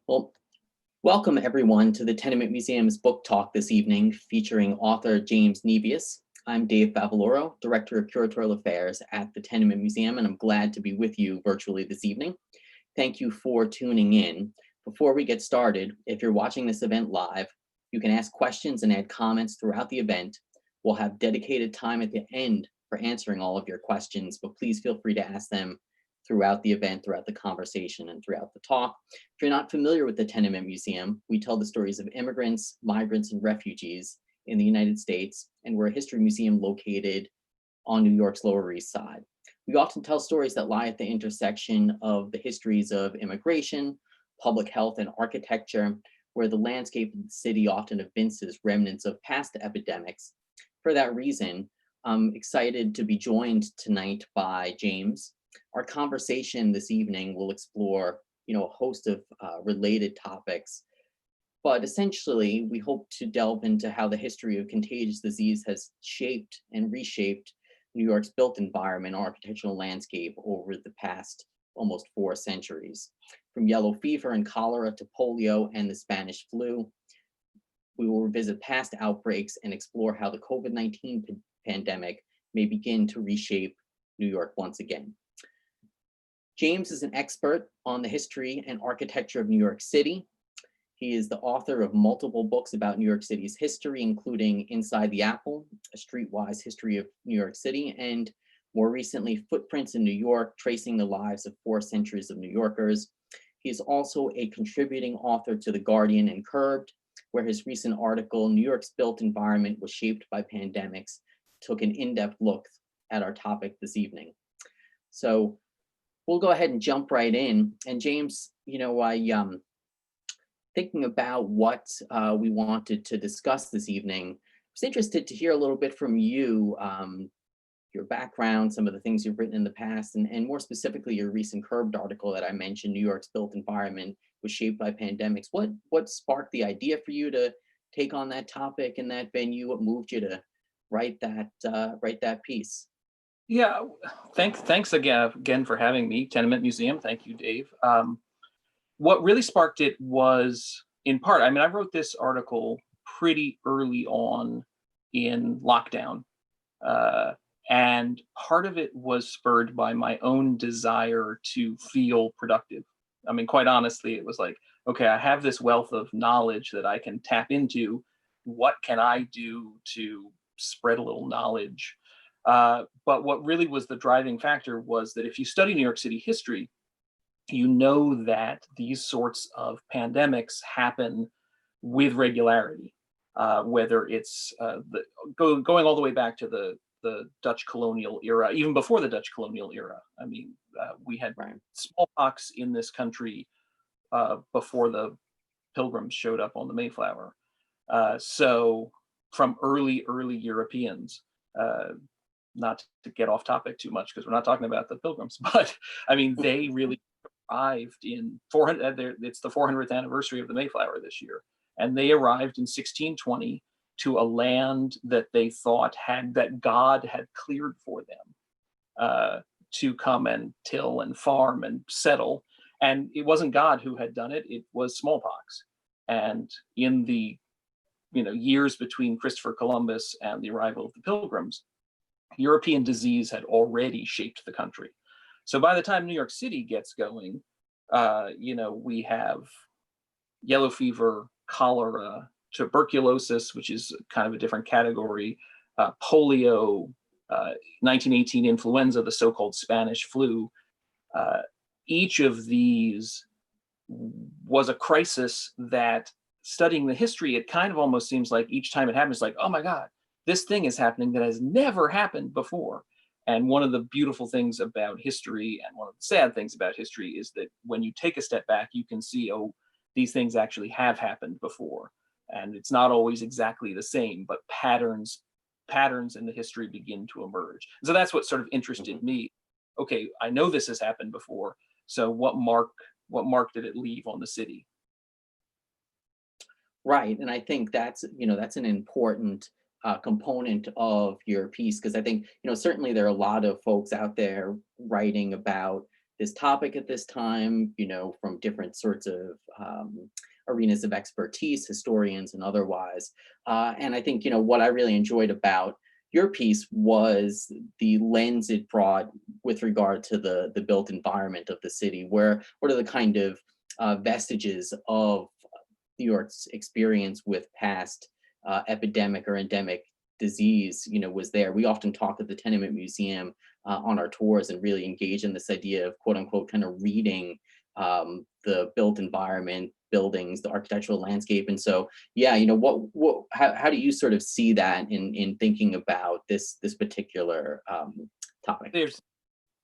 Well, welcome everyone to the Tenement Museum's book talk this evening featuring author James Nevius. I'm Dave Favaloro, Director of Curatorial Affairs at the Tenement Museum, and I'm glad to be with you virtually this evening. Thank you for tuning in. Before we get started, if you're watching this event live, you can ask questions and add comments throughout the event. We'll have dedicated time at the end for answering all of your questions, but please feel free to ask them throughout the event, throughout the conversation, and throughout the talk. If you're not familiar with the Tenement Museum, we tell the stories of immigrants, migrants, and refugees in the United States, and we're a history museum located on New York's Lower East Side. We often tell stories that lie at the intersection of the histories of immigration, public health, and architecture, where the landscape of the city often evinces remnants of past epidemics. For that reason, I'm excited to be joined tonight by James. Our conversation this evening will explore, a host of related topics, but essentially we hope to delve into how the history of contagious disease has shaped and reshaped New York's built environment and architectural landscape over the past almost 4 centuries. From yellow fever and cholera to polio and the Spanish flu, we will revisit past outbreaks and explore how the COVID-19 pandemic may begin to reshape New York once again. James is an expert on the history and architecture of New York City. He is the author of multiple books about New York City's history, including Inside the Apple, A Streetwise History of New York City, and more recently, Footprints in New York, Tracing the Lives of 4 Centuries of New Yorkers. He is also a contributing author to The Guardian and Curbed, where his recent article, New York's Built Environment Was Shaped by Pandemics, took an in-depth look at our topic this evening. So we'll go ahead and jump right in. And James, thinking about what we wanted to discuss this evening, I was interested to hear a little bit from you, your background, some of the things you've written in the past, and more specifically, your recent Curbed article that I mentioned, New York's Built Environment Was Shaped by Pandemics. What sparked the idea for you to take on that topic in that venue? What moved you to write that piece? Yeah, thanks again for having me, Tenement Museum. Thank you, Dave. What really sparked it was, in part, I wrote this article pretty early on in lockdown, and part of it was spurred by my own desire to feel productive. Quite honestly, it was like, okay, I have this wealth of knowledge that I can tap into. What can I do to spread a little knowledge? But what really was the driving factor was that if you study New York City history, you know that these sorts of pandemics happen with regularity, whether it's going all the way back to the Dutch colonial era, even before the Dutch colonial era. We had smallpox in this country before the Pilgrims showed up on the Mayflower. So from early Europeans, not to get off topic too much because we're not talking about the Pilgrims, but they really arrived in 400. It's the 400th anniversary of the Mayflower this year, and they arrived in 1620 to a land that they thought that God had cleared for them to come and till and farm and settle. And it wasn't God who had done it; it was smallpox. And in the years between Christopher Columbus and the arrival of the Pilgrims, European disease had already shaped the country. So by the time New York City gets going, we have yellow fever, cholera, tuberculosis, which is kind of a different category, polio, 1918 influenza, the so-called Spanish flu. Each of these was a crisis that, studying the history, it kind of almost seems like each time it happens, like, oh my God, this thing is happening that has never happened before. And one of the beautiful things about history, and one of the sad things about history, is that when you take a step back, you can see, oh, these things actually have happened before. And it's not always exactly the same, but patterns in the history begin to emerge. So that's what sort of interested me. Okay, I know this has happened before. So what mark did it leave on the city? Right, and I think that's an important component of your piece, because I think certainly there are a lot of folks out there writing about this topic at this time, from different sorts of arenas of expertise, historians and otherwise. And I think, what I really enjoyed about your piece was the lens it brought with regard to the built environment of the city. What are the kind of vestiges of New York's experience with past epidemic or endemic disease, was there. We often talk at the Tenement Museum on our tours and really engage in this idea of quote unquote kind of reading the built environment, buildings, the architectural landscape. And so, yeah, how do you sort of see that in thinking about this particular topic? There's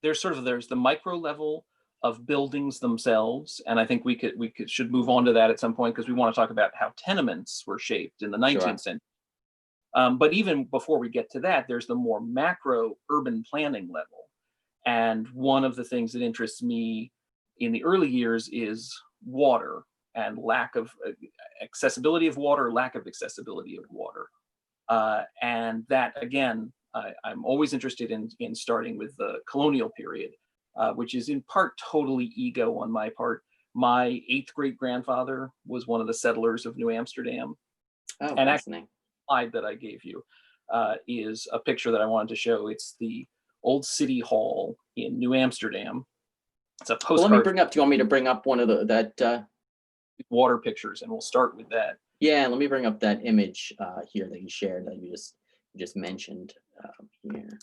there's the micro level of buildings themselves, and I think we should move on to that at some point because we want to talk about how tenements were shaped in the 19th Sure. century. But even before we get to that, there's the more macro urban planning level. And one of the things that interests me in the early years is water and lack of accessibility of water, lack of accessibility of water. And that, again, I'm always interested in starting with the colonial period, which is in part totally ego on my part. My 8th great grandfather was one of the settlers of New Amsterdam. Oh, And fascinating. slide that I gave you is a picture that I wanted to show. It's the old city hall in New Amsterdam. It's a Well, let me postcard bring up. Do you want me to bring up one of that? with water pictures, and we'll start with that. Yeah, let me bring up that image here that you shared that you just mentioned here.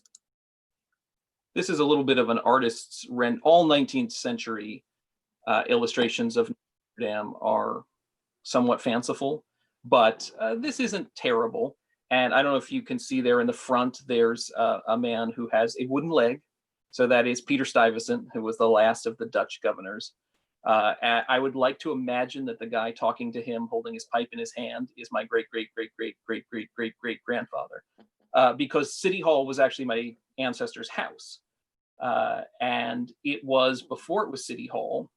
This is a little bit of an artist's rent. All 19th century illustrations of Amsterdam are somewhat fanciful, but this isn't terrible. And I don't know if you can see there in the front, there's a man who has a wooden leg. So that is Peter Stuyvesant, who was the last of the Dutch governors. I would like to imagine that the guy talking to him, holding his pipe in his hand, is my great, great, great, great, great, great, great, great grandfather, because City Hall was actually my ancestor's house. And it was, before it was City Hall,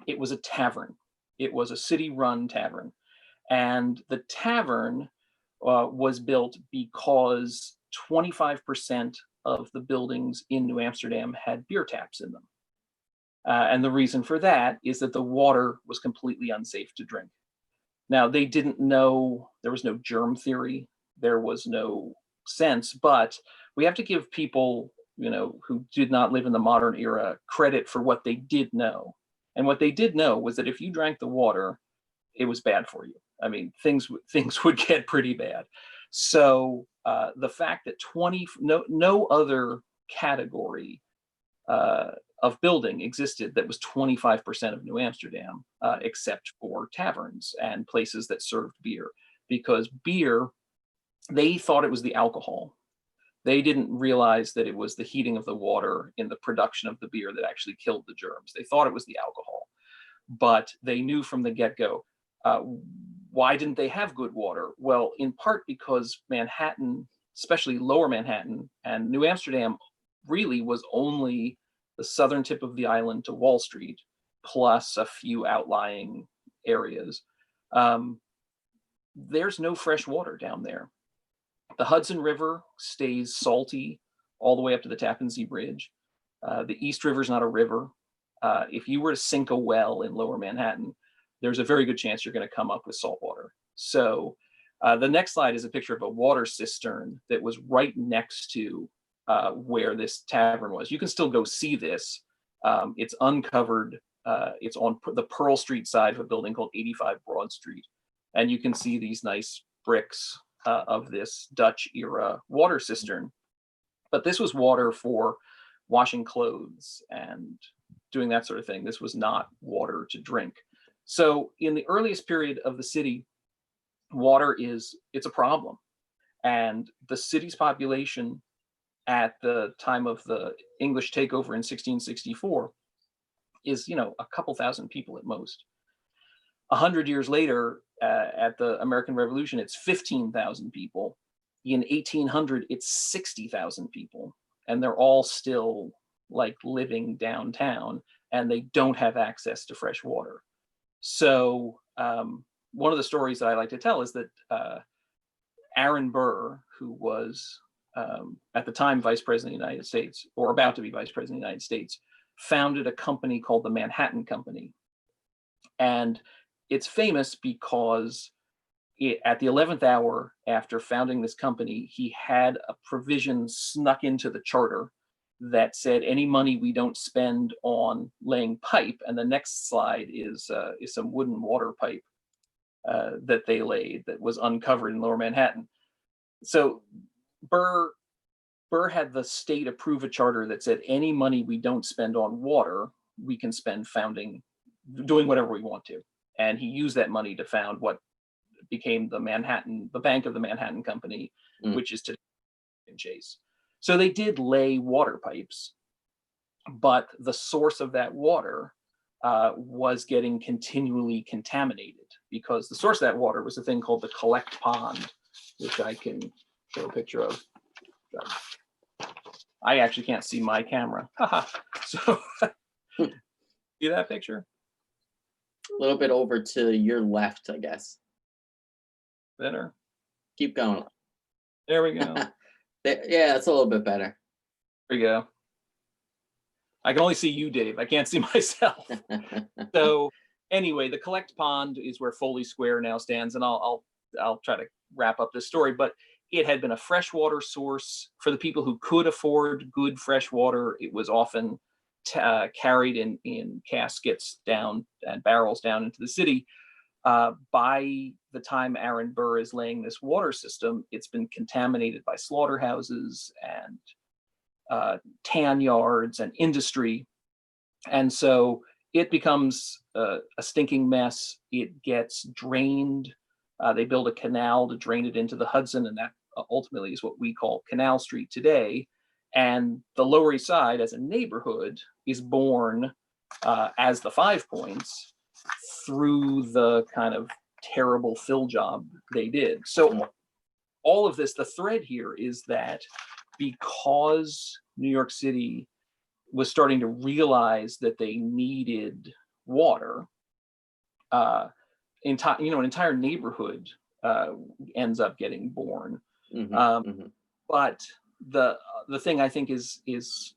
it was a tavern. It was a city-run tavern. And the tavern was built because 25% of the buildings in New Amsterdam had beer taps in them. And the reason for that is that the water was completely unsafe to drink. Now, they didn't know, there was no germ theory, there was no sense, but we have to give people, who did not live in the modern era credit for what they did know. And what they did know was that if you drank the water, it was bad for you. I mean, things would get pretty bad. So the fact that no other category of building existed that was 25% of New Amsterdam, except for taverns and places that served beer. Because beer, they thought it was the alcohol. They didn't realize that it was the heating of the water in the production of the beer that actually killed the germs. They thought it was the alcohol. But they knew from the get-go. Why didn't they have good water? Well, in part because Manhattan, especially Lower Manhattan and New Amsterdam, really was only the southern tip of the island to Wall Street, plus a few outlying areas. There's no fresh water down there. The Hudson River stays salty all the way up to the Tappan Zee Bridge. The East River is not a river. If you were to sink a well in Lower Manhattan, there's a very good chance you're going to come up with salt water. So the next slide is a picture of a water cistern that was right next to where this tavern was. You can still go see this. It's uncovered. It's on the Pearl Street side of a building called 85 Broad Street. And you can see these nice bricks of this Dutch era water cistern. But this was water for washing clothes and doing that sort of thing. This was not water to drink. So in the earliest period of the city, water it's a problem. And the city's population at the time of the English takeover in 1664 is, a couple thousand people at most. 100 years later, at the American Revolution, it's 15,000 people. In 1800, it's 60,000 people. And they're all still like living downtown, and they don't have access to fresh water. So one of the stories that I like to tell is that Aaron Burr, who was at the time Vice President of the United States, or about to be Vice President of the United States, founded a company called the Manhattan Company. And it's famous because at the 11th hour after founding this company, he had a provision snuck into the charter that said any money we don't spend on laying pipe, and the next slide is some wooden water pipe that they laid that was uncovered in Lower Manhattan. So Burr had the state approve a charter that said any money we don't spend on water, we can spend doing whatever we want to. And he used that money to found what became the Bank of the Manhattan Company, which is today in Chase. So they did lay water pipes, but the source of that water was getting continually contaminated, because the source of that water was a thing called the collect pond, which I can show a picture of. I actually can't see my camera. So, see that picture? A little bit over to your left, I guess. Better? Keep going. There we go. Yeah, it's a little bit better. There we go. I can only see you, Dave. I can't see myself. So anyway, the collect pond is where Foley Square now stands, and I'll try to wrap up this story, but it had been a freshwater source for the people who could afford good fresh water. It was often carried in caskets down and barrels down into the city. By the time Aaron Burr is laying this water system, it's been contaminated by slaughterhouses and tan yards and industry. And so it becomes a stinking mess. It gets drained. They build a canal to drain it into the Hudson, and that ultimately is what we call Canal Street today. And the Lower East Side as a neighborhood is born as the Five Points through the kind of terrible fill job they did. So all of this, the thread here is that because New York City was starting to realize that they needed water, an entire neighborhood ends up getting born. But the thing I think is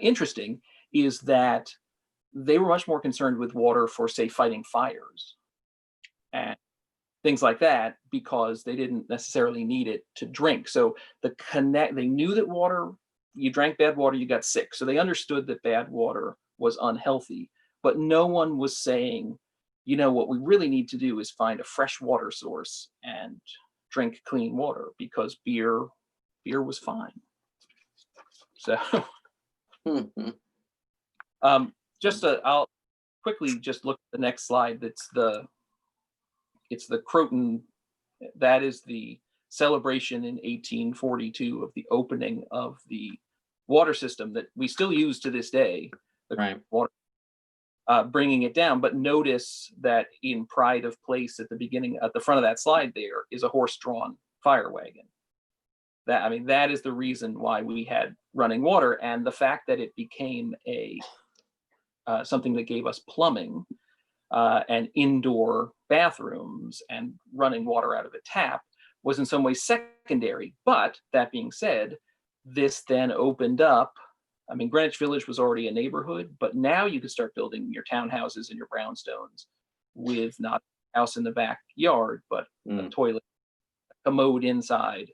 interesting is that they were much more concerned with water for, say, fighting fires and things like that, because they didn't necessarily need it to drink. So they knew that water, you drank bad water, you got sick. So they understood that bad water was unhealthy, but no one was saying, what we really need to do is find a fresh water source and drink clean water, because beer was fine. So I'll quickly just look at the next slide. It's the Croton. That is the celebration in 1842 of the opening of the water system that we still use to this day. Right. Water, bringing it down. But notice that in pride of place at the front of that slide, there is a horse-drawn fire wagon. That is the reason why we had running water, and the fact that it became something that gave us plumbing and indoor bathrooms and running water out of a tap was in some ways secondary. But that being said, this then opened up. Greenwich Village was already a neighborhood, but now you could start building your townhouses and your brownstones with not a house in the backyard, but a toilet, a commode inside,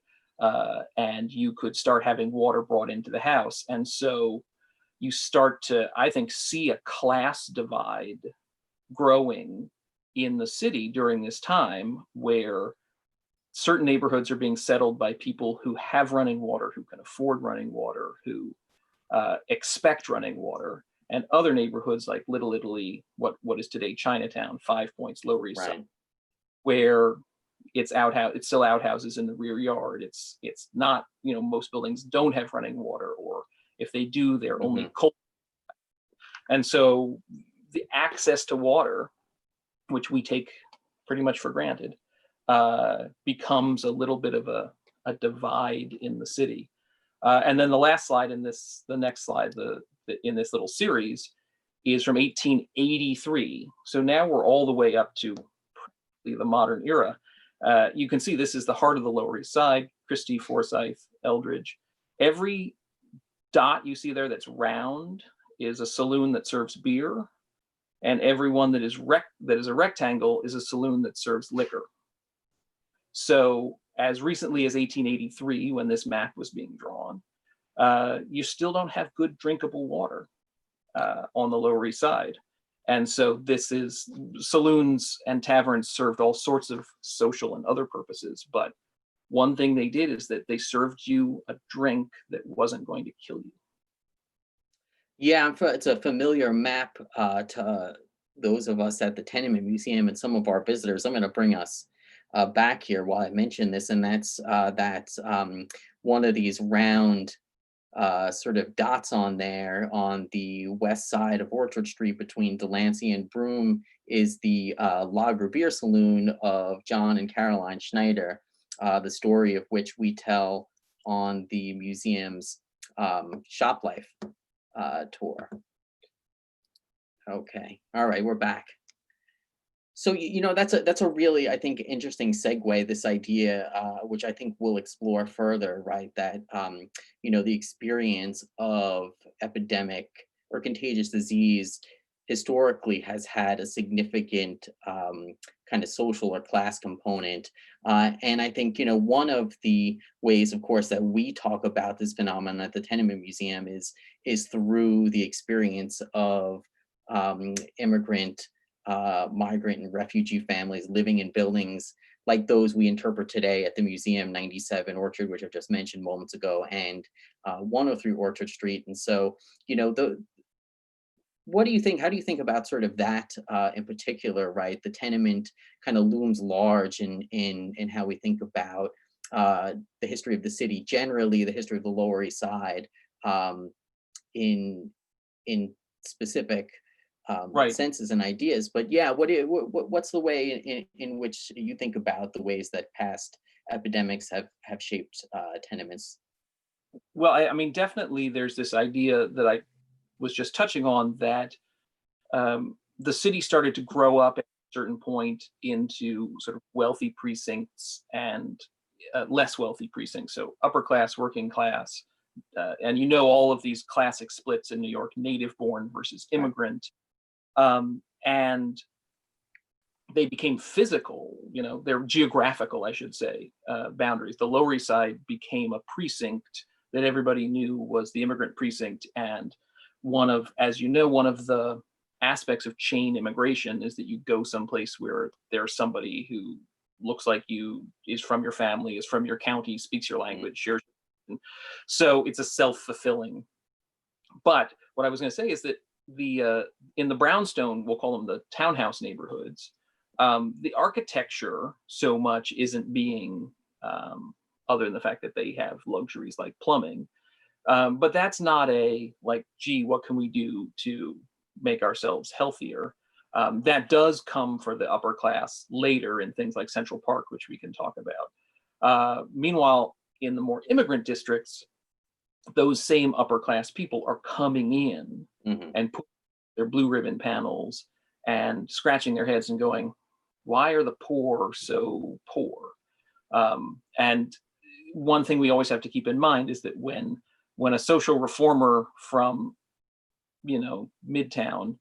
and you could start having water brought into the house. And so you start to, I think, see a class divide growing in the city during this time, where certain neighborhoods are being settled by people who have running water, who can afford running water, who expect running water, and other neighborhoods like Little Italy, what is today Chinatown, 5 Points, Lower East Side, where it's still outhouses in the rear yard. It's not, most buildings don't have running water, or if they do, they're only cold. And so the access to water, which we take pretty much for granted, becomes a little bit of a divide in the city. And then the last slide the next slide in this little series is from 1883. So now we're all the way up to the modern era. You can see this is the heart of the Lower East Side: Christie, Forsyth, Eldridge. Every dot you see there that's round is a saloon that serves beer. and every one that is a rectangle is a saloon that serves liquor. So as recently as 1883, when this map was being drawn, you still don't have good drinkable water on the Lower East Side. And so this is, saloons and taverns served all sorts of social and other purposes, but one thing they did is that they served you a drink that wasn't going to kill you. Yeah, it's a familiar map to those of us at the Tenement Museum and some of our visitors. I'm going to bring us back here while I mention this, and that's one of these round sort of dots on there on the west side of Orchard Street between Delancey and Broome is the Lager Beer Saloon of John and Caroline Schneider, the story of which we tell on the museum's shop life tour. Okay, all right, we're back. So that's a really, I think, interesting segue. This idea, which I think we'll explore further, right? That the experience of epidemic or contagious disease historically has had a significant kind of social or class component, and I think one of the ways, of course, that we talk about this phenomenon at the Tenement Museum is through the experience of immigrant, migrant and refugee families living in buildings like those we interpret today at the museum, 97 Orchard, which I've just mentioned moments ago, and 103 Orchard Street. And so, what do you think? How do you think about sort of that in particular, right? The tenement kind of looms large in how we think about the history of the city generally, the history of the Lower East Side, in specific Right. senses and ideas. But yeah, what's the way in which you think about the ways that past epidemics have shaped tenements? Well, I mean, definitely there's this idea that I was just touching on, that the city started to grow up at a certain point into sort of wealthy precincts and less wealthy precincts. So upper class, working class. And all of these classic splits in New York: native born versus Right. immigrant. And they became physical, they're geographical, I should say, boundaries. The Lower East Side became a precinct that everybody knew was the Immigrant Precinct. And one of the aspects of chain immigration is that you go someplace where there's somebody who looks like you, is from your family, is from your county, speaks your language, shares. So it's a self-fulfilling. But what I was going to say is that in the brownstone, we'll call them the townhouse neighborhoods, the architecture so much isn't being, other than the fact that they have luxuries like plumbing, but that's not gee, what can we do to make ourselves healthier? That does come for the upper class later in things like Central Park, which we can talk about. Meanwhile, in the more immigrant districts, those same upper class people are coming in and putting their blue ribbon panels and scratching their heads and going, why are the poor so poor? And one thing we always have to keep in mind is that when a social reformer from Midtown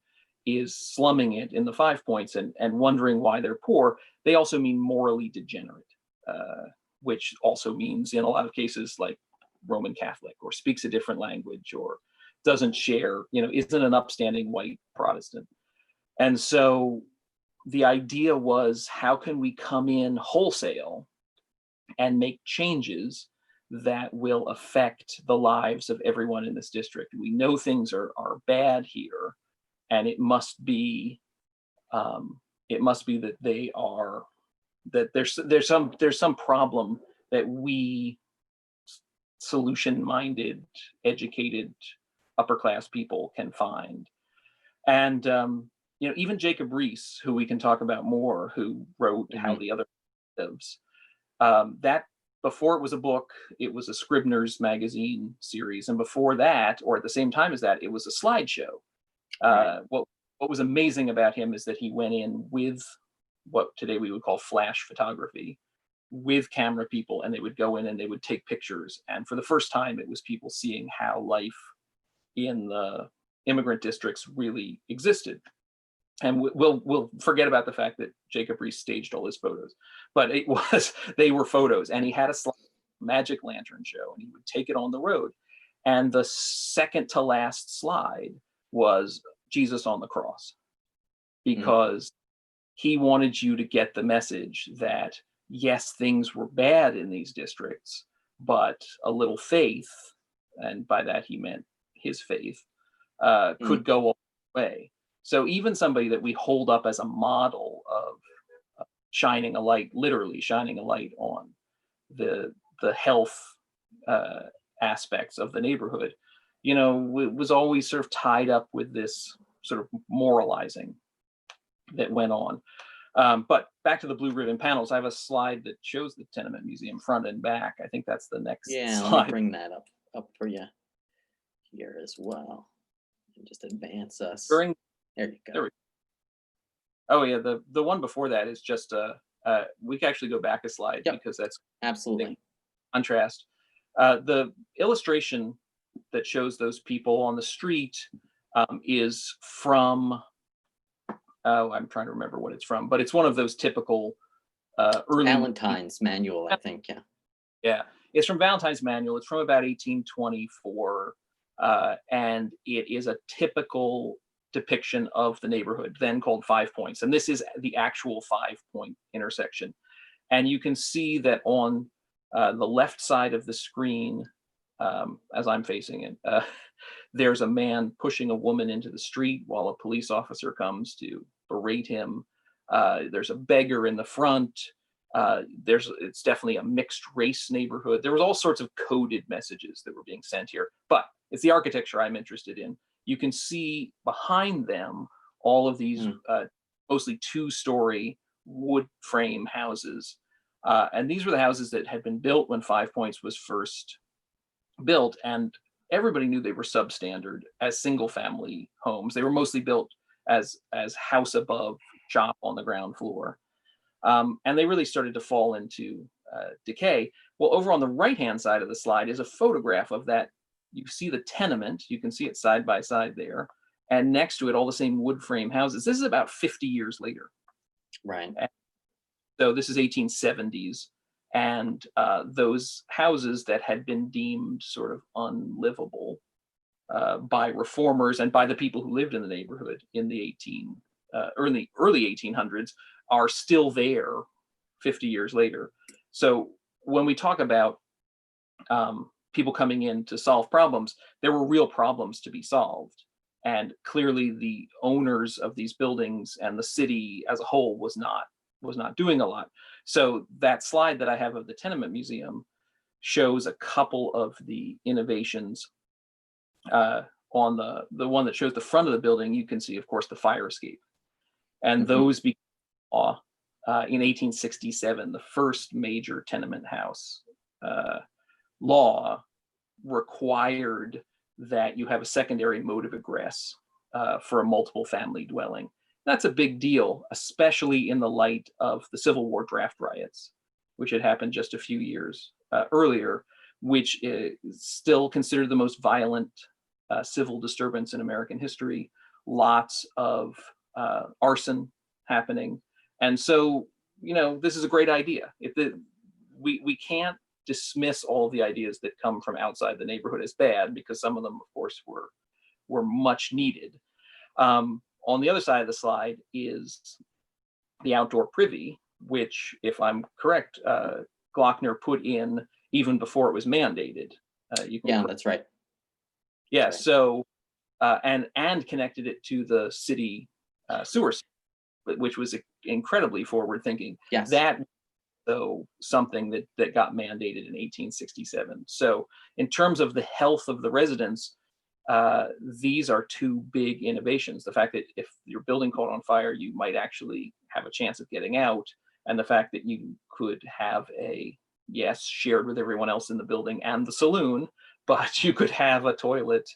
is slumming it in the Five Points and wondering why they're poor, they also mean morally degenerate, which also means in a lot of cases like Roman Catholic, or speaks a different language, or doesn't share, isn't an upstanding white Protestant. And so the idea was, how can we come in wholesale and make changes that will affect the lives of everyone in this district? We know things are bad here, and it must be that they are, that there's some problem that we solution-minded, educated, upper-class people can find. And even Jacob Riis, who we can talk about more, who wrote How the Other Lives, that, before it was a book, it was a Scribner's magazine series, and before that, or at the same time as that, it was a slideshow. Right. What was amazing about him is that he went in with what today we would call flash photography, with camera people, and they would go in and they would take pictures. And for the first time, it was people seeing how life in the immigrant districts really existed. and we'll forget about the fact that Jacob Riis staged all his photos, but they were photos, and he had a magic lantern show, and he would take it on the road, and the second to last slide was Jesus on the cross, because he wanted you to get the message that yes, things were bad in these districts, but a little faith, and by that he meant his faith, could go all the way. So even somebody that we hold up as a model of shining a light, literally shining a light on the health aspects of the neighborhood, was always sort of tied up with this sort of moralizing that went on. But back to the blue ribbon panels, I have a slide that shows the Tenement Museum front and back. I think that's the next slide. Let me bring that up for you here as well. And just advance us. There you go. There we go. Oh yeah, the one before that is just we can actually go back a slide, because that's absolutely contrast. The illustration that shows those people on the street is from, I'm trying to remember what it's from, but it's one of those typical early Valentine's Manual, I think. Yeah, it's from Valentine's Manual. It's from about 1824, and it is a typical depiction of the neighborhood, then called Five Points, and this is the actual 5-point intersection. And you can see that on the left side of the screen, as I'm facing it, there's a man pushing a woman into the street while a police officer comes to berate him. There's a beggar in the front. It's definitely a mixed race neighborhood. There was all sorts of coded messages that were being sent here, but it's the architecture I'm interested in. You can see behind them all of these mostly 2-story wood frame houses. And these were the houses that had been built when Five Points was first built, and everybody knew they were substandard as single family homes. They were mostly built as house above, shop on the ground floor. And they really started to fall into decay. Well, over on the right-hand side of the slide is a photograph of that. You see the tenement, you can see it side by side there, and next to it, all the same wood frame houses. This is about 50 years later. Right. And so this is 1870s, and those houses that had been deemed sort of unlivable by reformers and by the people who lived in the neighborhood in the early 1800s are still there 50 years later. So when we talk about people coming in to solve problems, there were real problems to be solved. And clearly the owners of these buildings and the city as a whole was not doing a lot. So that slide that I have of the Tenement Museum shows a couple of the innovations. On the one that shows the front of the building, you can see, of course, the fire escape. And those became law in 1867, the first major tenement house law required that you have a secondary mode of egress for a multiple family dwelling. That's a big deal, especially in the light of the Civil War draft riots, which had happened just a few years earlier, which is still considered the most violent civil disturbance in American history. Lots of arson happening. And so, this is a great idea. We can't dismiss all the ideas that come from outside the neighborhood as bad, because some of them, of course, were much needed. On the other side of the slide is the outdoor privy, which, if I'm correct, Glockner put in even before it was mandated. That's right. Yeah, that's right. So and connected it to the city sewer, which was incredibly forward thinking. Yes. That though something that got mandated in 1867. So in terms of the health of the residents, these are two big innovations. The fact that if your building caught on fire, you might actually have a chance of getting out, and the fact that you could have shared with everyone else in the building and the saloon, but you could have a toilet,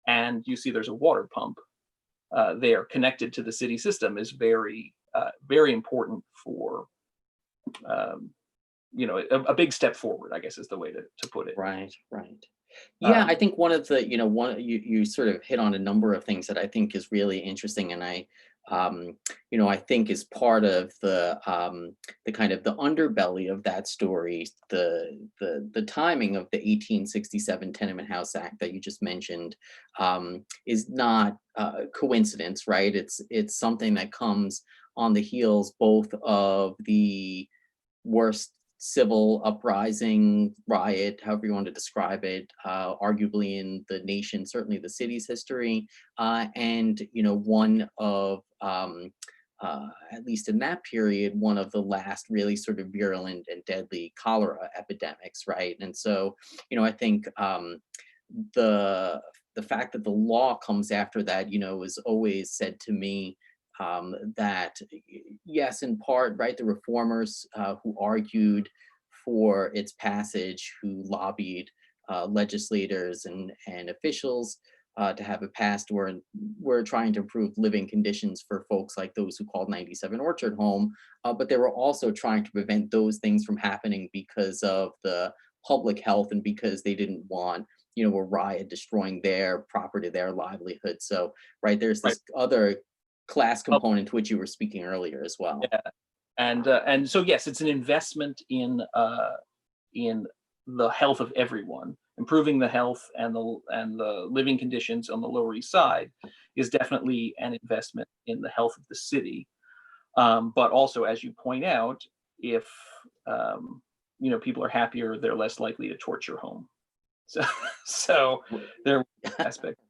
and you see there's a water pump there connected to the city system is very, very important for, a big step forward, I guess is the way to put it. Right. Yeah, I think one of the, you sort of hit on a number of things that I think is really interesting, and I I think is part of the kind of the underbelly of that story, the timing of the 1867 Tenement House Act that you just mentioned is not coincidence, right? It's something that comes on the heels both of the worst civil uprising, riot, however you want to describe it, arguably in the nation, certainly the city's history, and one of at least in that period, one of the last really sort of virulent and deadly cholera epidemics, right? And so, I think the the fact that the law comes after that, is always said to me that yes, in part, right, the reformers who argued for its passage, who lobbied legislators and officials to have it passed, were trying to improve living conditions for folks like those who called 97 Orchard home, but they were also trying to prevent those things from happening because of the public health and because they didn't want a riot destroying their property, their livelihood. So, right, there's Right. this other class Oh, component to which you were speaking earlier as well. yeah. And so yes, it's an investment in the health of everyone. Improving the health and the living conditions on the Lower East Side is definitely an investment in the health of the city. But also, as you point out, if people are happier, they're less likely to torture home. So so there aspect.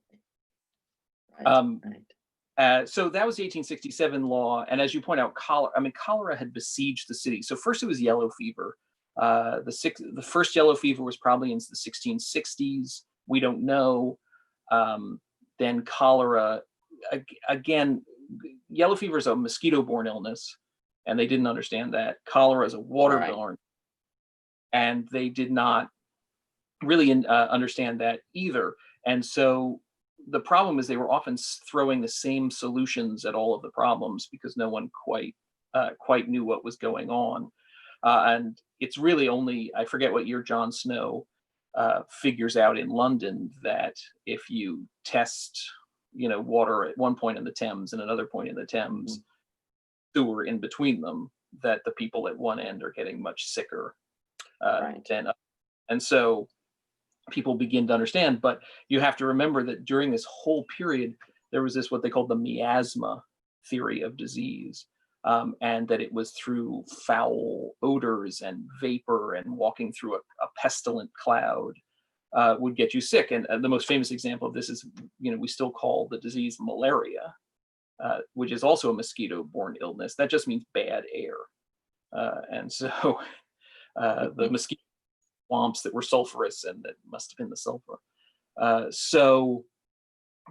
Right, Um, right. so that was the 1867 law, and as you point out, cholera. I mean, cholera had besieged the city. So first it was yellow fever. The first yellow fever was probably in the 1660s. We don't know. Then cholera, again, yellow fever is a mosquito-borne illness, and they didn't understand that. Cholera is a Right. waterborne, and they did not really understand that either. And so the problem is they were often throwing the same solutions at all of the problems because no one quite knew what was going on. And it's really only, I forget what year John Snow figures out in London that if you test water at one point in the Thames and another point in the Thames, sewer in between them, that the people at one end are getting much sicker Right. and so people begin to understand. But you have to remember that during this whole period, there was this what they called the miasma theory of disease, and that it was through foul odors and vapor and walking through a pestilent cloud would get you sick. And the most famous example of this is, we still call the disease malaria, which is also a mosquito-borne illness. That just means bad air. And so the mosquito swamps that were sulfurous, and that must have been the sulfur. So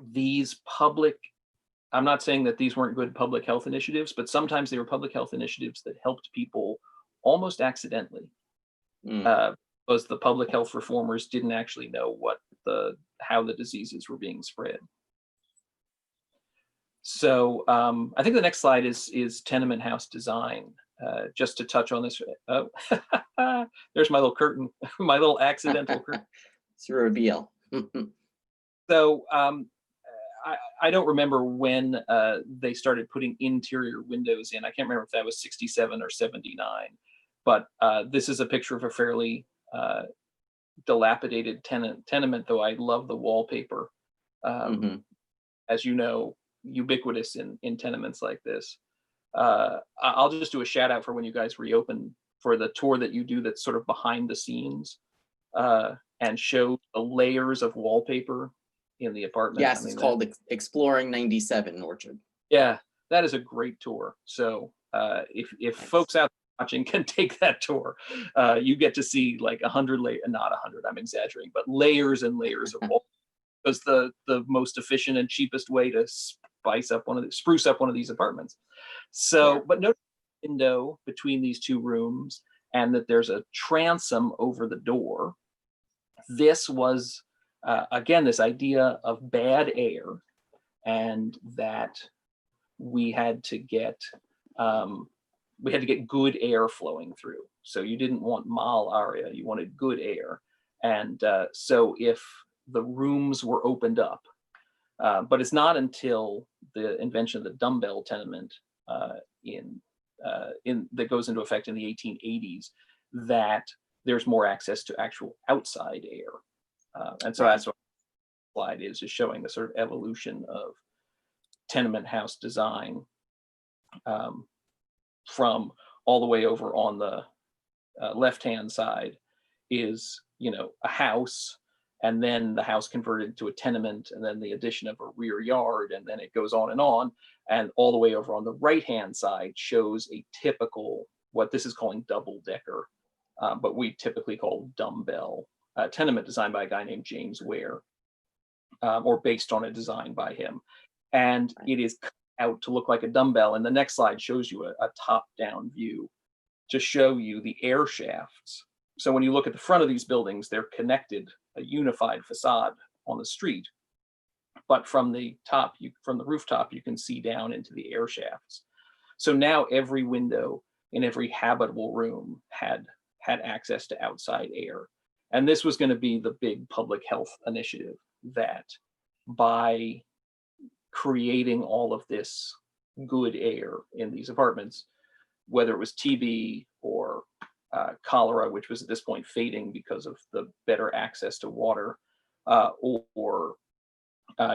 these public, I'm not saying that these weren't good public health initiatives, but sometimes they were public health initiatives that helped people almost accidentally, Mm. because the public health reformers didn't actually know how the diseases were being spread. So I think the next slide is tenement house design. Just to touch on this, oh, there's my little curtain, my little accidental curtain. It's a reveal. So I don't remember when they started putting interior windows in. I can't remember if that was 67 or 79, but this is a picture of a fairly dilapidated tenement, though I love the wallpaper. Hmm. As you know, ubiquitous in tenements like this. I'll just do a shout out for when you guys reopen for the tour that you do that's sort of behind the scenes and show the layers of wallpaper in the apartment. I Yes, it's mean, called Exploring 97 Orchard. yeah, that is a great tour. So if Nice. folks out there watching can take that tour, you get to see like 100 not 100, I'm exaggerating, but layers and layers of wall. Because the most efficient and cheapest way to spruce up one of these apartments. So, Sure. but no window between these two rooms, and that there's a transom over the door. This was again this idea of bad air, and that we had to get good air flowing through. So you didn't want malaria, you wanted good air, and so if the rooms were opened up, But it's not until the invention of the dumbbell tenement in that goes into effect in the 1880s that there's more access to actual outside air. And so Right. that's what the slide is showing the sort of evolution of tenement house design um, from all the way over on the left-hand side is, a house, and then the house converted to a tenement, and then the addition of a rear yard, and then it goes on, and all the way over on the right-hand side shows a typical, what this is calling double-decker, but we typically call dumbbell tenement, designed by a guy named James Ware, or based on a design by him. And it is cut out to look like a dumbbell. And the next slide shows you a top-down view to show you the air shafts. So when you look at the front of these buildings, they're connected, a unified facade on the street. But from the top, from the rooftop, you can see down into the air shafts. So now every window in every habitable room had access to outside air. And this was going to be the big public health initiative that, by creating all of this good air in these apartments, whether it was TB or cholera, which was at this point fading because of the better access to water, or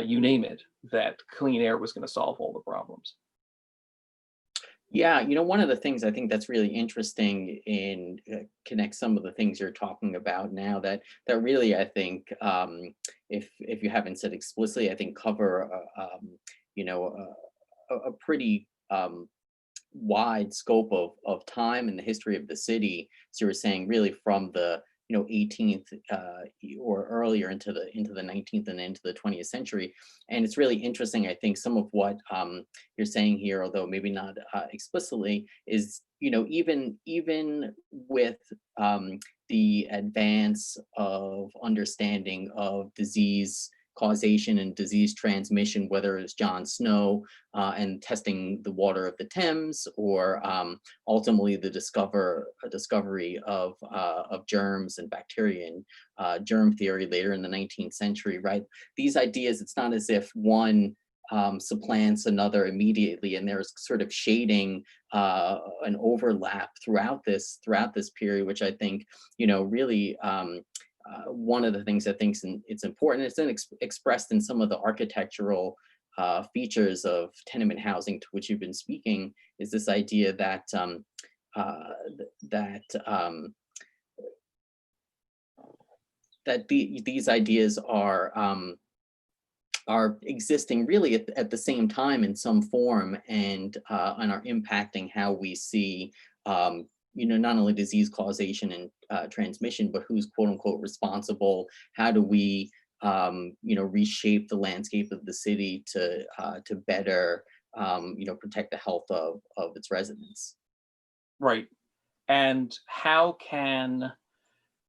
you name it, that clean air was going to solve all the problems. Yeah, one of the things I think that's really interesting in connect some of the things you're talking about now that really I think if you haven't said explicitly, I think cover a pretty wide scope of time in the history of the city. So you were saying really from the 18th or earlier into the 19th and into the 20th century. And it's really interesting, I think, some of what you're saying here, although maybe not explicitly, is even with the advance of understanding of disease causation and disease transmission, whether it's John Snow and testing the water of the Thames, or ultimately the discovery of germs and bacteria and germ theory later in the 19th century, right? These ideas, it's not as if one supplants another immediately, and there's sort of shading an overlap throughout this period, which I think really one of the things I think it's important. It's expressed in some of the architectural features of tenement housing to which you've been speaking, is this idea that these ideas are existing really at the same time in some form, and are impacting how we see not only disease causation and transmission, but who's quote unquote responsible. How do we reshape the landscape of the city to better protect the health of its residents? Right. And how can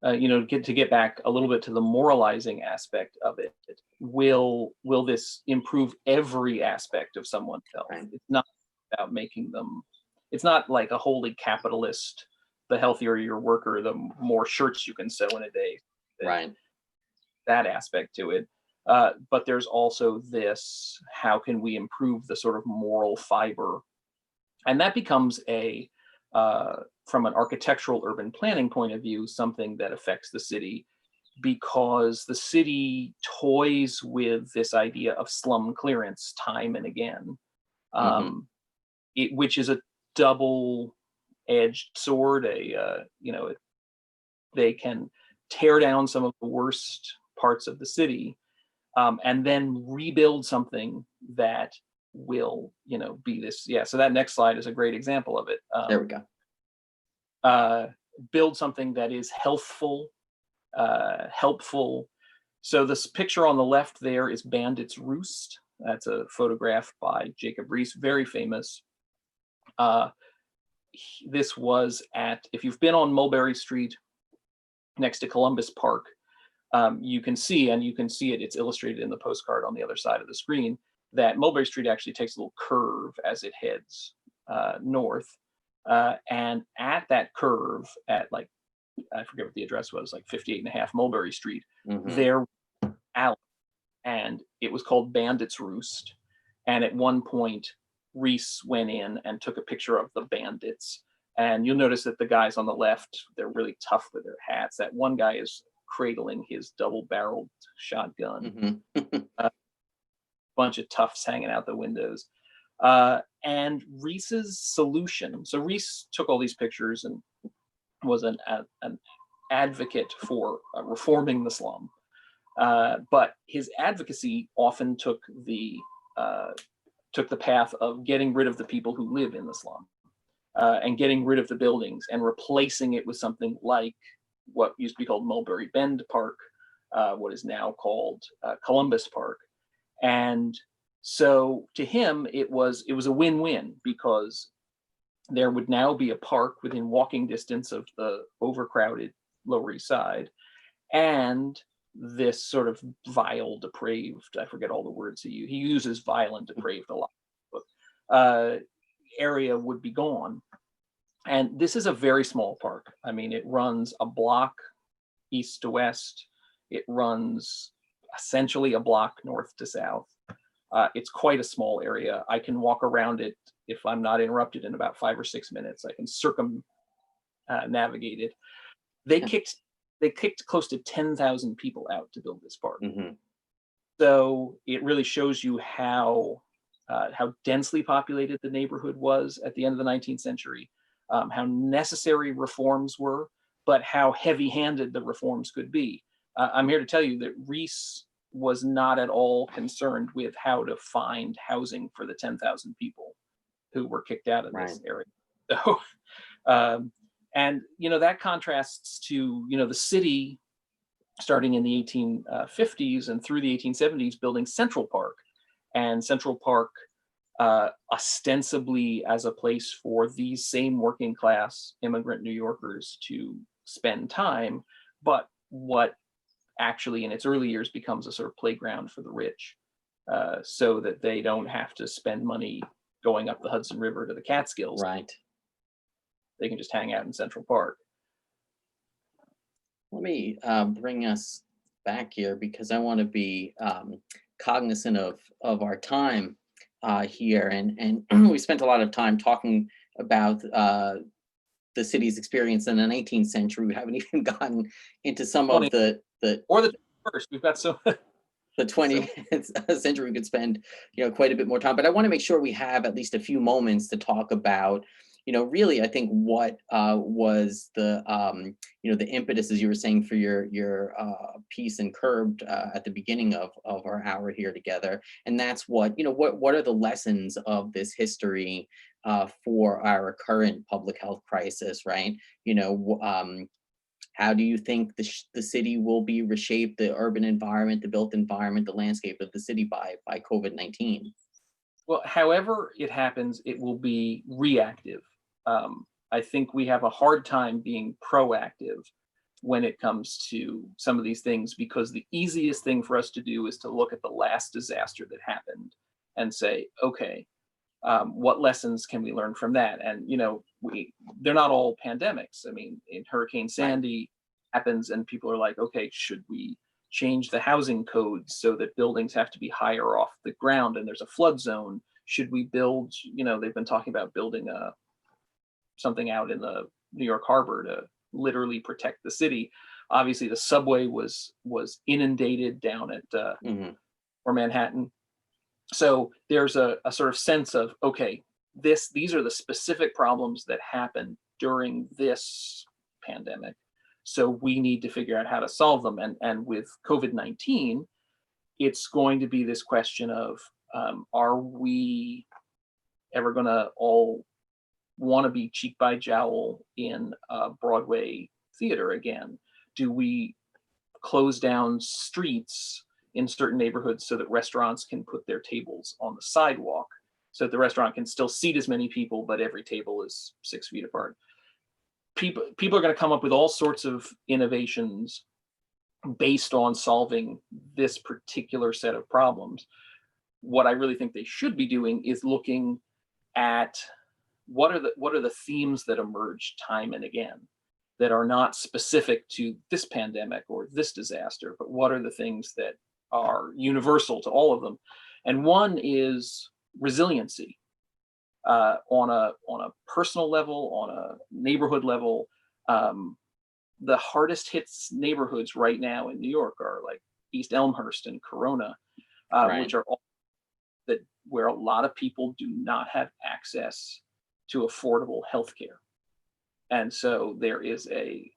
get back a little bit to the moralizing aspect of it, will this improve every aspect of someone's health? Right. It's not about making them, it's not like a wholly capitalist, the healthier your worker, the more shirts you can sew in a day. Right. That aspect to it. But there's also this, how can we improve the sort of moral fiber? And that becomes from an architectural urban planning point of view, something that affects the city, because the city toys with this idea of slum clearance time and again, which is a double-edged sword. They can tear down some of the worst parts of the city, and then rebuild something that will, be this. Yeah. So that next slide is a great example of it. There we go. Build something that is healthful, helpful. So this picture on the left there is Bandits' Roost. That's a photograph by Jacob Riis, very famous. This was if you've been on Mulberry Street next to Columbus Park, you can see it, it's illustrated in the postcard on the other side of the screen, that Mulberry Street actually takes a little curve as it heads north. And at that curve, at I forget what the address was, like 58.5 Mulberry Street, there was an alley. and it was called Bandits Roost. And at one point, Reese went in and took a picture of the bandits. And you'll notice that the guys on the left, they're really tough with their hats. That one guy is cradling his double-barreled shotgun. Bunch of toughs hanging out the windows. And Reese's solution, so Reese took all these pictures and was an advocate for reforming the slum. But his advocacy often took the path of getting rid of the people who live in the slum, and getting rid of the buildings and replacing it with something like what used to be called Mulberry Bend Park, what is now called Columbus Park. And so to him, it was a win-win, because there would now be a park within walking distance of the overcrowded Lower East Side, and this sort of vile, depraved, I forget all the words he uses vile and depraved a lot, area would be gone. And this is a very small park. I mean, it runs a block east to west. It runs essentially a block north to south. It's quite a small area. I can walk around it, if I'm not interrupted, in about 5 or 6 minutes. I can navigate it. They kicked close to 10,000 people out to build this park. So it really shows you how densely populated the neighborhood was at the end of the 19th century, how necessary reforms were, but how heavy-handed the reforms could be. I'm here to tell you that Reese was not at all concerned with how to find housing for the 10,000 people who were kicked out of this area. So, and that contrasts to the city starting in the 1850s and through the 1870s building Central Park, and Central Park ostensibly as a place for these same working class immigrant New Yorkers to spend time, but what actually in its early years becomes a sort of playground for the rich, so that they don't have to spend money going up the Hudson River to the Catskills. Right. They can just hang out in Central Park. Let me bring us back here, because I want to be cognizant of our time here, and we spent a lot of time talking about the city's experience in the 19th century. We haven't even gotten into some of the or the first. We've got so the 20th century. We could spend quite a bit more time, but I want to make sure we have at least a few moments to talk about really, I think, what was the the impetus, as you were saying, for your piece in Curbed at the beginning of our hour here together, and that's what are the lessons of this history for our current public health crisis, right? How do you think the city will be reshaped, the urban environment, the built environment, the landscape of the city by COVID-19? Well, however it happens, it will be reactive. I think we have a hard time being proactive when it comes to some of these things, because the easiest thing for us to do is to look at the last disaster that happened and say, okay, what lessons can we learn from that? And they're not all pandemics. I mean, in Hurricane Sandy happens, and people are like, okay, should we change the housing codes so that buildings have to be higher off the ground and there's a flood zone? Should we build, they've been talking about building something out in the New York Harbor to literally protect the city. Obviously, the subway was inundated down at or Manhattan. So there's a sort of sense of, okay, these are the specific problems that happened during this pandemic. So we need to figure out how to solve them. And with COVID-19, it's going to be this question of, are we ever going to all want to be cheek by jowl in a Broadway theater again? Do we close down streets in certain neighborhoods so that restaurants can put their tables on the sidewalk, so that the restaurant can still seat as many people, but every table is 6 feet apart? People are going to come up with all sorts of innovations based on solving this particular set of problems. What I really think they should be doing is looking at what are the themes that emerge time and again that are not specific to this pandemic or this disaster, but what are the things that are universal to all of them. And one is resiliency, on a personal level, on a neighborhood level. The hardest hit neighborhoods right now in New York are like East Elmhurst and Corona, which Right. are all that where a lot of people do not have access to affordable health care. And so there is a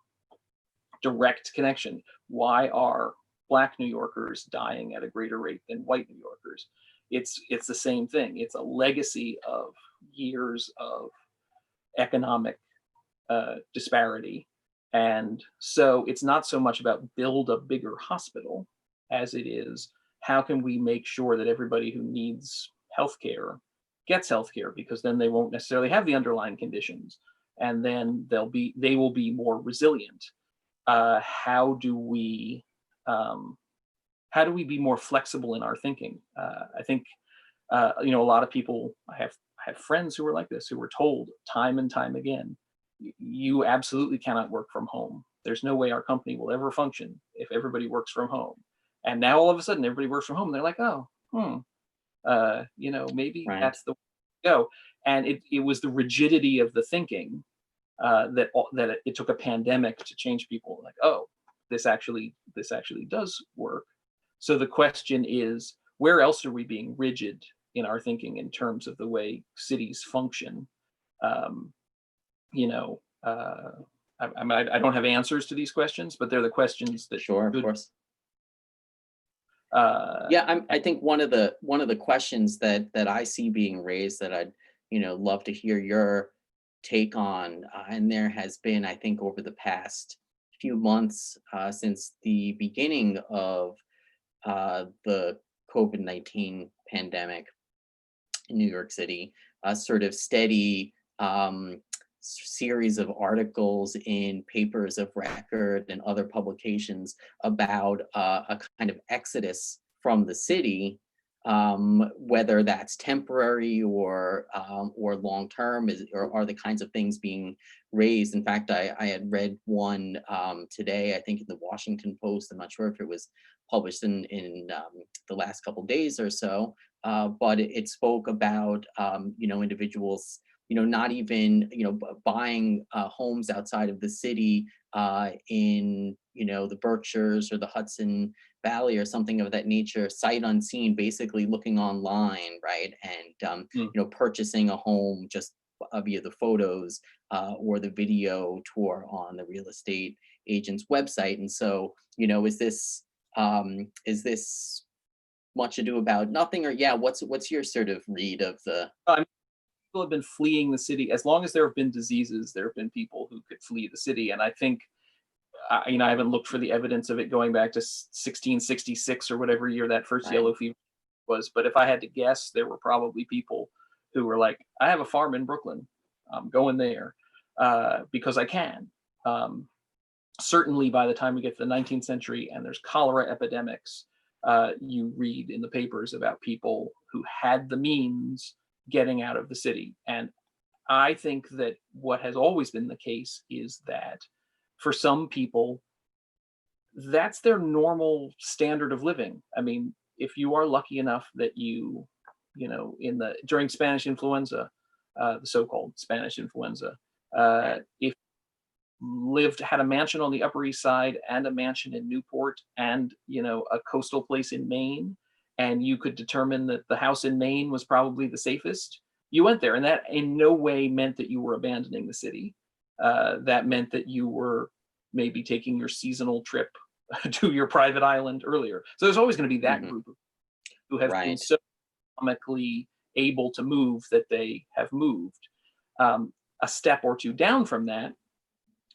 direct connection. Why are Black New Yorkers dying at a greater rate than white New Yorkers? It's the same thing. It's a legacy of years of economic disparity. And so it's not so much about build a bigger hospital as it is how can we make sure that everybody who needs healthcare gets healthcare, because then they won't necessarily have the underlying conditions, and then they will be more resilient. How do we be more flexible in our thinking? I think a lot of people, I have friends who are like this, who were told time and time again, you absolutely cannot work from home. There's no way our company will ever function if everybody works from home. And now all of a sudden everybody works from home. And they're like, oh, maybe Right. that's the way to go. And it was the rigidity of the thinking that it took a pandemic to change people. Like, oh, this actually does work. So the question is, where else are we being rigid in our thinking in terms of the way cities function? Um, I don't have answers to these questions, but they're the questions that Sure, of should. course. Uh, Yeah, I think one of the questions that I see being raised that I'd love to hear your take on, and there has been, I think, over the past few months, since the beginning of the COVID-19 pandemic in New York City, a sort of steady series of articles in papers of record and other publications about a kind of exodus from the city, whether that's temporary or long term, or are the kinds of things being raised. In fact, I had read one today, I think in the Washington Post. I'm not sure if it was published in the last couple days or so, but it spoke about individuals not even buying homes outside of the city, in the Berkshires or the Hudson Valley or something of that nature, sight unseen, basically looking online, right, and mm, purchasing a home just via the photos, or the video tour on the real estate agent's website. And so is this much ado about nothing, or yeah, what's your sort of read of the? People have been fleeing the city. As long as there have been diseases, there have been people who could flee the city. And I think, I haven't looked for the evidence of it going back to 1666 or whatever year that first Right. yellow fever was. But if I had to guess, there were probably people who were like, I have a farm in Brooklyn. I'm going there because I can. Certainly by the time we get to the 19th century and there's cholera epidemics, you read in the papers about people who had the means getting out of the city. And I think that what has always been the case is that for some people, that's their normal standard of living. I mean, if you are lucky enough that during Spanish influenza, the so-called Spanish influenza, Right. if had a mansion on the Upper East Side and a mansion in Newport and a coastal place in Maine, and you could determine that the house in Maine was probably the safest, you went there, and that in no way meant that you were abandoning the city. That meant that you were maybe taking your seasonal trip to your private island earlier. So there's always going to be that Hmm. group who have been Right. so economically able to move that they have moved. A step or two down from that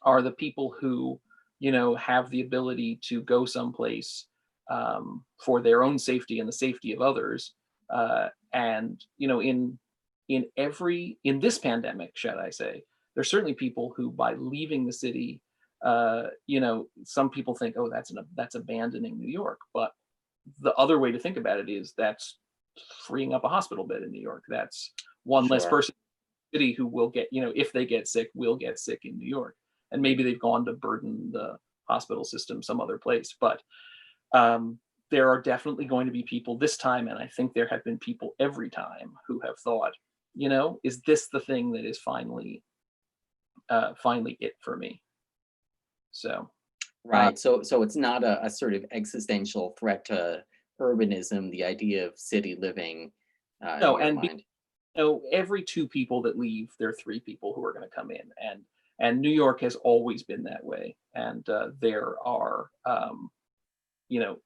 are the people who have the ability to go someplace for their own safety and the safety of others. And in this pandemic, should I say, there's certainly people who, by leaving the city, some people think, oh, that's abandoning New York. But the other way to think about it is that's freeing up a hospital bed in New York. That's one less Sure. person in the city who will get, if they get sick, will get sick in New York. And maybe they've gone to burden the hospital system some other place. But there are definitely going to be people this time, and I think there have been people every time who have thought, is this the thing that is finally it for me? So, uh, Right. So it's not a sort of existential threat to urbanism, the idea of city living, in no, your and mind. every two people that leave, there are three people who are going to come in, and New York has always been that way. And there are,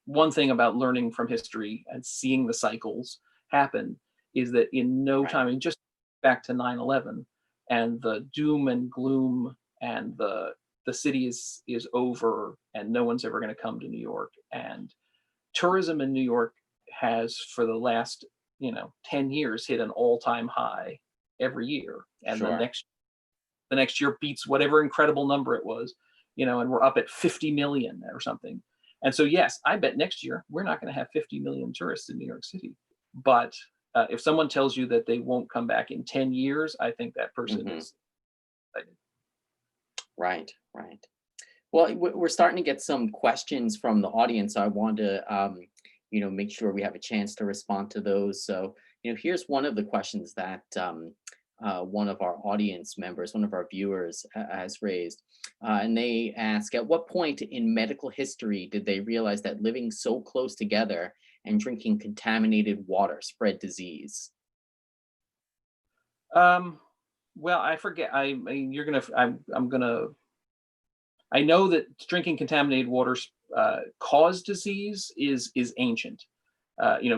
one thing about learning from history and seeing the cycles happen is that in no Right. time, and just back to 9/11 and the doom and gloom, and the city is over and no one's ever going to come to New York. And tourism in New York has, for the last 10 years, hit an all-time high every year, and Sure. the next year beats whatever incredible number it was, and we're up at 50 million or something. And so, yes, I bet next year we're not going to have 50 million tourists in New York City. But if someone tells you that they won't come back in 10 years, I think that person Hmm. is excited. Right. Right. Well, we're starting to get some questions from the audience. I want to, make sure we have a chance to respond to those. So, here's one of the questions that one of our audience members, one of our viewers, has raised, and they ask, at what point in medical history did they realize that living so close together and drinking contaminated water spread disease? Um, well, I forget. I mean, you're gonna. I'm gonna. I know that drinking contaminated water cause disease is ancient.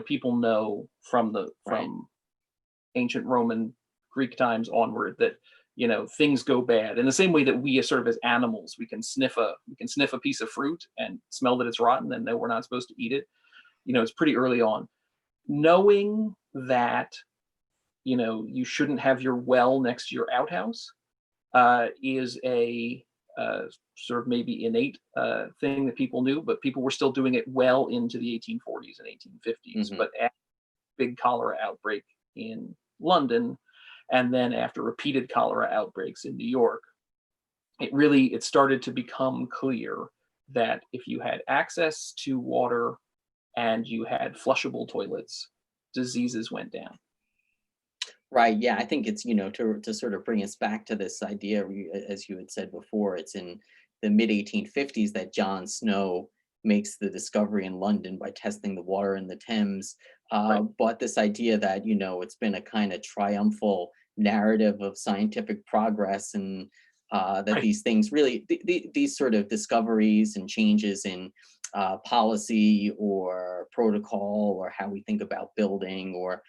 People know Right. from ancient Roman, Greek times onward that things go bad in the same way that we, as sort of as animals, we can sniff a piece of fruit and smell that it's rotten and know we're not supposed to eat it. It's pretty early on. Knowing that you shouldn't have your well next to your outhouse is a sort of maybe innate thing that people knew, but people were still doing it well into the 1840s and 1850s. Hmm. But after big cholera outbreak in London, and then after repeated cholera outbreaks in New York, it started to become clear that if you had access to water and you had flushable toilets, diseases went down. Right. Yeah, I think it's, to sort of bring us back to this idea, as you had said before, it's in the mid 1850s that John Snow makes the discovery in London by testing the water in the Thames. Right. But this idea that, it's been a kind of triumphal narrative of scientific progress, and that Right. these things really, these sort of discoveries and changes in policy or protocol or how we think about building or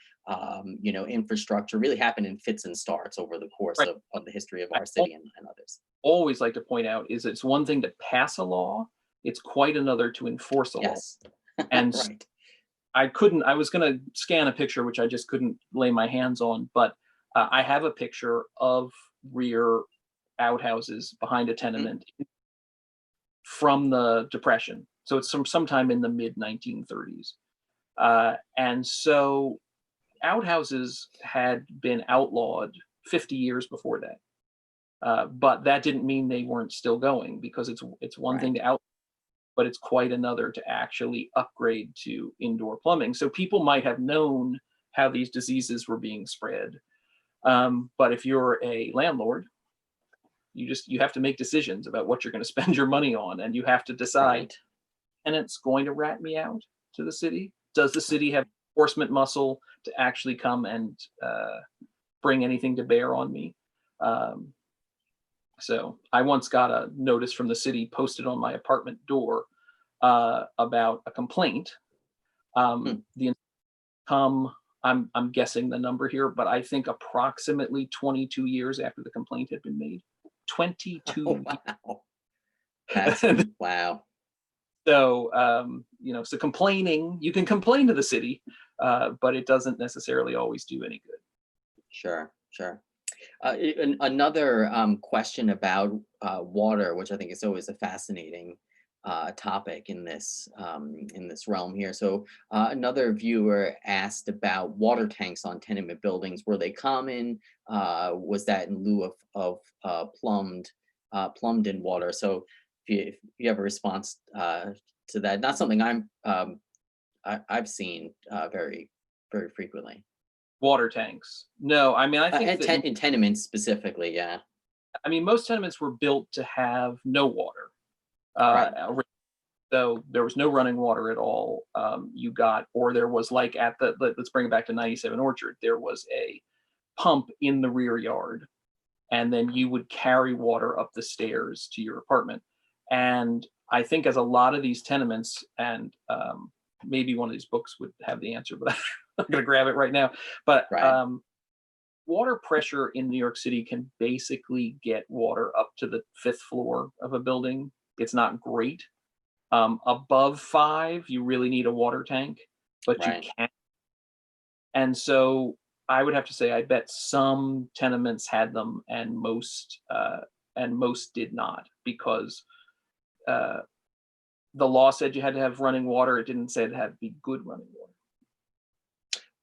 infrastructure really happen in fits and starts over the course Right. of the history of I our city and others. always like to point out is it's one thing to pass a law, it's quite another to enforce a law. Yes. And Right. I was going to scan a picture, which I just couldn't lay my hands on, but I have a picture of rear outhouses behind a Hmm. tenement from the Depression. So it's from sometime in the mid 1930s. And so outhouses had been outlawed 50 years before that. But that didn't mean they weren't still going, because it's one thing Right. to out, but it's quite another to actually upgrade to indoor plumbing. So people might have known how these diseases were being spread. But if you're a landlord, you have to make decisions about what you're going to spend your money on, and you have to decide, Right. tenant's going to rat me out to the city? Does the city have enforcement muscle to actually come and bring anything to bear on me? Um, so I once got a notice from the city posted on my apartment door about a complaint. Hmm. The come I'm guessing the number here, but I think approximately 22 years after the complaint had been made. Oh, 22 wow. That's years. wow. So so complaining, you can complain to the city, but it doesn't necessarily always do any good. Sure. Sure. Another question about water, which I think is always a fascinating topic in this realm here. So another viewer asked about water tanks on tenement buildings. Were they common? Was that in lieu of plumbed in water? So if you have a response to that, not something I'm I've seen very, very frequently. Water tanks. No, I mean, I think that, In tenements specifically, yeah. I mean, most tenements were built to have no water. Right, So there was no running water at all. You got, or there was like let's bring it back to 97 Orchard, there was a pump in the rear yard, and then you would carry water up the stairs to your apartment. And I think as a lot of these tenements, and maybe one of these books would have the answer, but I'm going to grab it right now. But right, water pressure in New York City can basically get water up to the fifth floor of a building. It's not great. Above 5, you really need a water tank, but you right. can. And so I would have to say, I bet some tenements had them, and most did not, because uh, the law said you had to have running water. It didn't say it had to be good running water.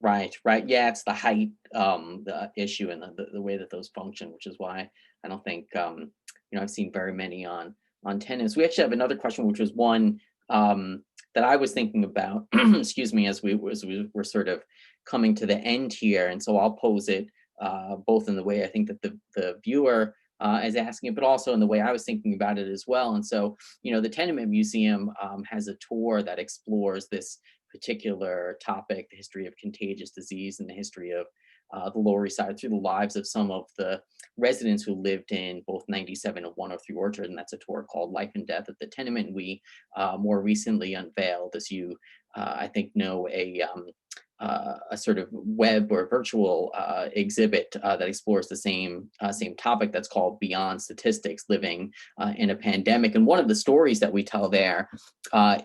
Right, right. Yeah, it's the height, the issue, and the way that those function, which is why I don't think, I've seen very many on tennis. We actually have another question, which was one that I was thinking about. Excuse me, as we were sort of coming to the end here, and so I'll pose it both in the way I think that the viewer is asking it, but also in the way I was thinking about it as well. And so, the Tenement Museum has a tour that explores this particular topic, the history of contagious disease and the history of the Lower East Side through the lives of some of the residents who lived in both 97 and 103 Orchard. And that's a tour called Life and Death at the Tenement. We more recently unveiled, as you, I think, know, a sort of web or virtual exhibit that explores the same topic, that's called Beyond Statistics: Living in a Pandemic. And one of the stories that we tell there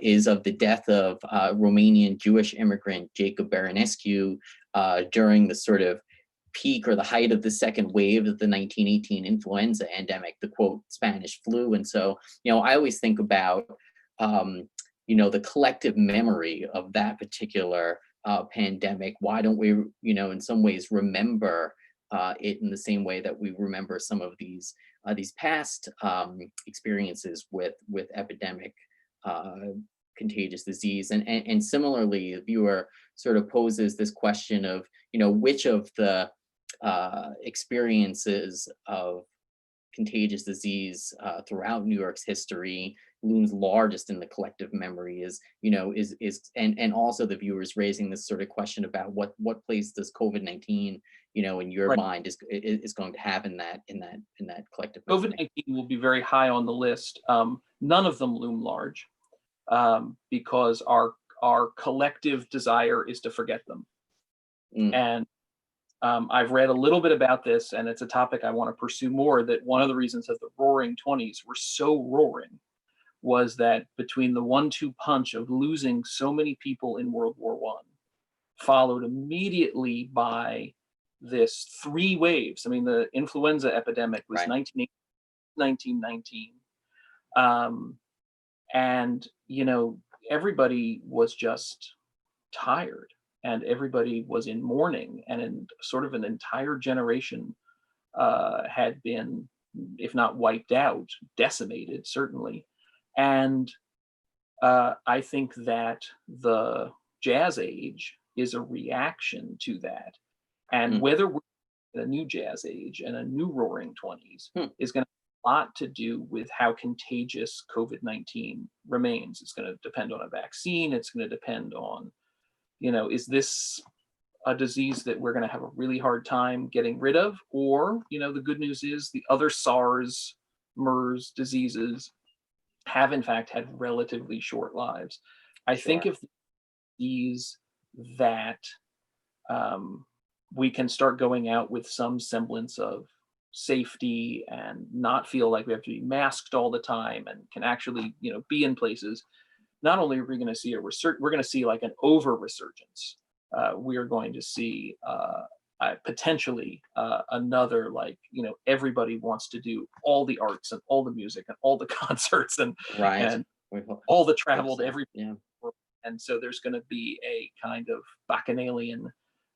is of the death of Romanian Jewish immigrant Jacob Baranescu during the sort of peak or the height of the second wave of the 1918 influenza endemic, the quote Spanish flu. And so, I always think about the collective memory of that particular pandemic. Why don't we, in some ways, remember it in the same way that we remember some of these past experiences with epidemic contagious disease? And similarly, the viewer sort of poses this question of, which of the experiences of contagious disease throughout New York's history looms largest in the collective memory. And also the viewers raising this sort of question about what place does COVID-19, in your Right. mind, is going to have in that collective memory. COVID-19 will be very high on the list. None of them loom large, because our collective desire is to forget them. Mm, And I've read a little bit about this, and it's a topic I want to pursue more. That one of the reasons that the Roaring '20s were so roaring was that between the 1-2 punch of losing so many people in World War I, followed immediately by this 3 waves. I mean, the influenza epidemic was right. 1919. And, everybody was just tired, and everybody was in mourning, and in sort of an entire generation had been, if not wiped out, decimated, certainly. And I think that the jazz age is a reaction to that. And Mm, whether we're in a new jazz age and a new Roaring '20s hmm, is going to have a lot to do with how contagious COVID-19 remains. It's going to depend on a vaccine. It's going to depend on, is this a disease that we're going to have a really hard time getting rid of? Or, the good news is the other SARS, MERS diseases have in fact had relatively short lives. I think sure. if these that we can start going out with some semblance of safety and not feel like we have to be masked all the time, and can actually, be in places, not only are we going to see we're going to see like an over resurgence. We are going to see potentially another, like, everybody wants to do all the arts and all the music and all the concerts and Right. and We all the hope travel to so. every. Yeah. And so there's going to be a kind of bacchanalian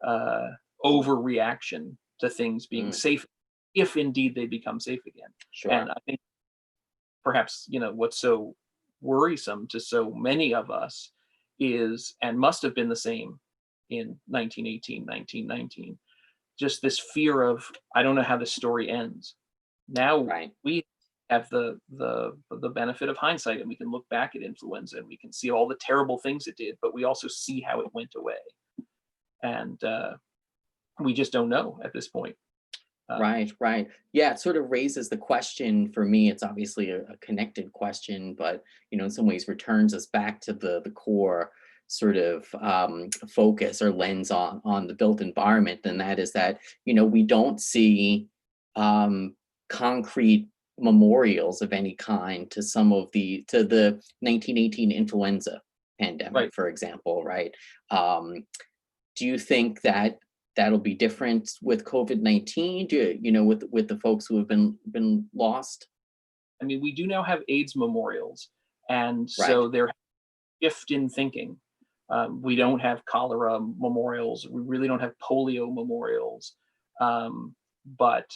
uh, overreaction to things being Mm, safe, if indeed they become safe again. And sure. I think perhaps, what's so worrisome to so many of us is, and must have been the same in 1918, 1919. Just this fear of, I don't know how this story ends. Now Right. we have the benefit of hindsight, and we can look back at influenza and we can see all the terrible things it did, but we also see how it went away. And we just don't know at this point. Right, right. Yeah, it sort of raises the question for me. It's obviously a connected question, but in some ways returns us back to the core sort of focus or lens on the built environment, and that is that we don't see um, concrete memorials of any kind to the 1918 influenza pandemic, Right. for example, right? Um, do you think that that'll be different with COVID-19? With the folks who have been lost? I mean, we do now have AIDS memorials, and Right. so there's a shift in thinking. We don't have cholera memorials. We really don't have polio memorials, but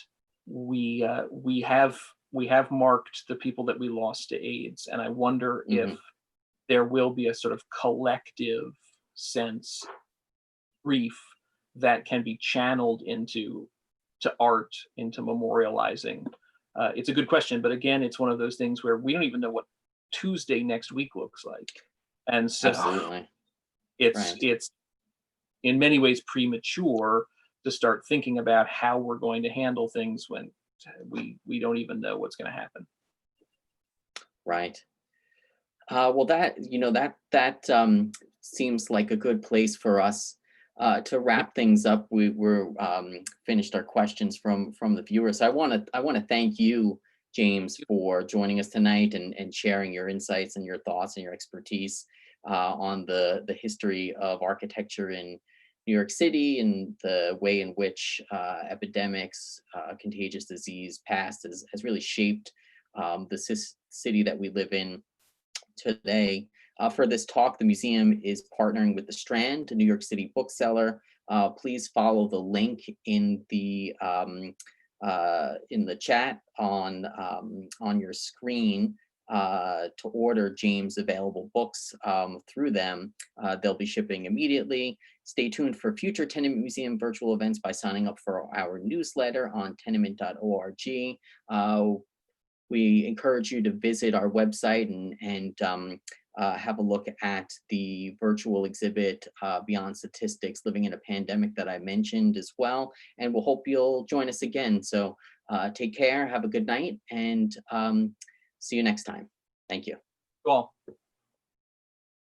we have marked the people that we lost to AIDS, and I wonder if Hmm. there will be a sort of collective sense grief that can be channeled into art, into memorializing. It's a good question, but again, it's one of those things where we don't even know what Tuesday next week looks like, and so Absolutely. it's Right. it's in many ways premature to start thinking about how we're going to handle things when we don't even know what's going to happen. Right. Well, that seems like a good place for us to Yeah, wrap things up. We're finished our questions from the viewers. So I want to thank you, James, for joining us tonight and sharing your insights and your thoughts and your expertise on the history of architecture in New York City and the way in which epidemics, contagious disease, past has really shaped the city that we live in today. For this talk, the museum is partnering with The Strand, a New York City bookseller. Please follow the link in the chat on your screen to order James' available books through them. They'll be shipping immediately. Stay tuned for future Tenement Museum virtual events by signing up for our newsletter on tenement.org. We encourage you to visit our website and have a look at the virtual exhibit, Beyond Statistics, Living in a Pandemic, that I mentioned as well. And we'll hope you'll join us again. So take care, have a good night, and see you next time. Thank you. cool.